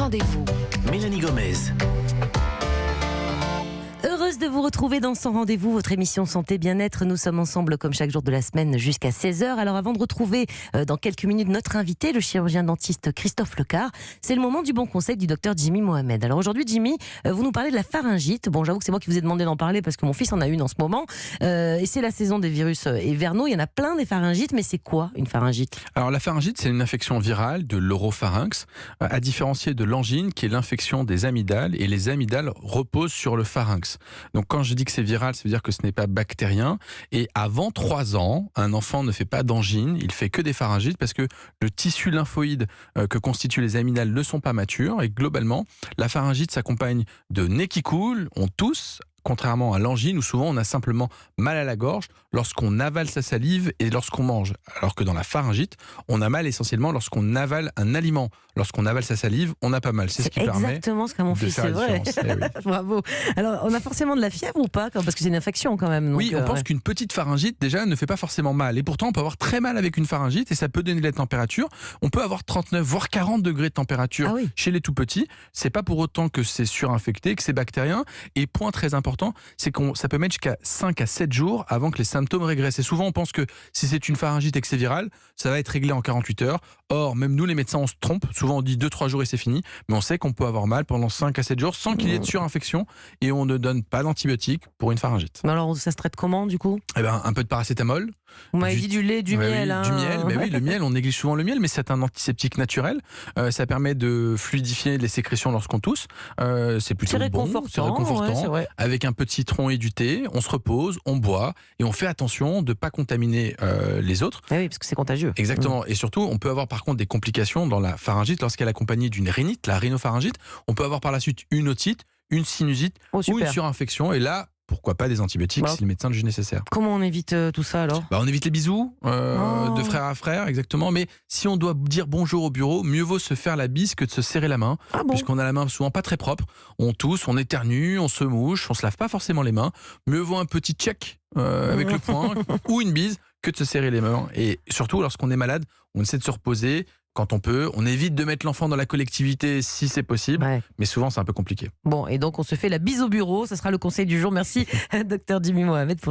rendez-vous. Mélanie Gomez. Heureuse de vous retrouver dans Sans Rendez-vous, votre émission Santé Bien-être. Nous sommes ensemble comme chaque jour de la semaine jusqu'à 16h. Alors avant de retrouver dans quelques minutes notre invité, le chirurgien dentiste Christophe Lecard, c'est le moment du bon conseil du docteur Jimmy Mohamed. Alors aujourd'hui Jimmy, vous nous parlez de la pharyngite. Bon, j'avoue que c'est moi qui vous ai demandé d'en parler parce que mon fils en a une en ce moment. Et c'est la saison des virus hivernaux. Il y en a plein des pharyngites, mais c'est quoi une pharyngite ? Alors la pharyngite, c'est une infection virale de l'oropharynx, à différencier de l'angine qui est l'infection des amygdales, et les amygdales reposent sur le pharynx. Donc quand je dis que c'est viral, ça veut dire que ce n'est pas bactérien. Et avant 3 ans, un enfant ne fait pas d'angine, il fait que des pharyngites parce que le tissu lymphoïde que constituent les amygdales ne sont pas matures. Et globalement, la pharyngite s'accompagne de nez qui coule, on tousse, contrairement à l'angine où souvent on a simplement mal à la gorge lorsqu'on avale sa salive et lorsqu'on mange. Alors que dans la pharyngite, on a mal essentiellement lorsqu'on avale un aliment. Lorsqu'on avale sa salive, on n'a pas mal. C'est ce qui permet exactement ce qu'a mon de fils, faire c'est la vrai. différence. Eh oui. Bravo. Alors on a forcément de la fièvre ou pas ? Parce que c'est une infection quand même. Donc, Oui, on pense qu'une petite pharyngite déjà ne fait pas forcément mal. Et pourtant, on peut avoir très mal avec une pharyngite et ça peut donner de la température. On peut avoir 39 voire 40 degrés de température chez les tout petits. C'est pas pour autant que c'est surinfecté, que c'est bactérien. Et point très important, c'est que ça peut mettre jusqu'à 5 à 7 jours avant que les symptômes régressent. Et souvent, on pense que si c'est une pharyngite et que c'est viral, ça va être réglé en 48 heures. Or, même nous, les médecins, on se trompe. Souvent, on dit 2-3 jours et c'est fini. Mais on sait qu'on peut avoir mal pendant 5 à 7 jours sans qu'il y ait de surinfection. Et on ne donne pas d'antibiotiques pour une pharyngite. Alors, ça se traite comment, du coup ? Eh ben, un peu de paracétamol. Vous m'avez dit du lait, du miel. Oui, du miel, mais oui, le miel, on néglige souvent le miel, mais c'est un antiseptique naturel. Ça permet de fluidifier les sécrétions lorsqu'on tousse. C'est plutôt C'est bon, réconfortant. c'est réconfortant. Ouais, c'est vrai. Avec un peu de citron et du thé, on se repose, on boit, et on fait attention de ne pas contaminer les autres. Oui, parce que c'est contagieux. Exactement. Et surtout, on peut avoir par contre des complications dans la pharyngite lorsqu'elle est accompagnée d'une rhinite, la rhinopharyngite. On peut avoir par la suite une otite, une sinusite ou une surinfection. Et là, pourquoi pas des antibiotiques si le médecin le juge nécessaire. Comment on évite tout ça alors ? On évite les bisous de frère à frère, exactement. Mais si on doit dire bonjour au bureau, mieux vaut se faire la bise que de se serrer la main. Puisqu'on a la main souvent pas très propre. On tousse, on éternue, on se mouche, on se lave pas forcément les mains. Mieux vaut un petit check avec le poing ou une bise que de se serrer les mains. Et surtout, lorsqu'on est malade, on essaie de se reposer quand on peut. On évite de mettre l'enfant dans la collectivité si c'est possible, mais souvent c'est un peu compliqué. Bon, et donc on se fait la bise au bureau, ça sera le conseil du jour. Merci, docteur Jimmy Mohamed, pour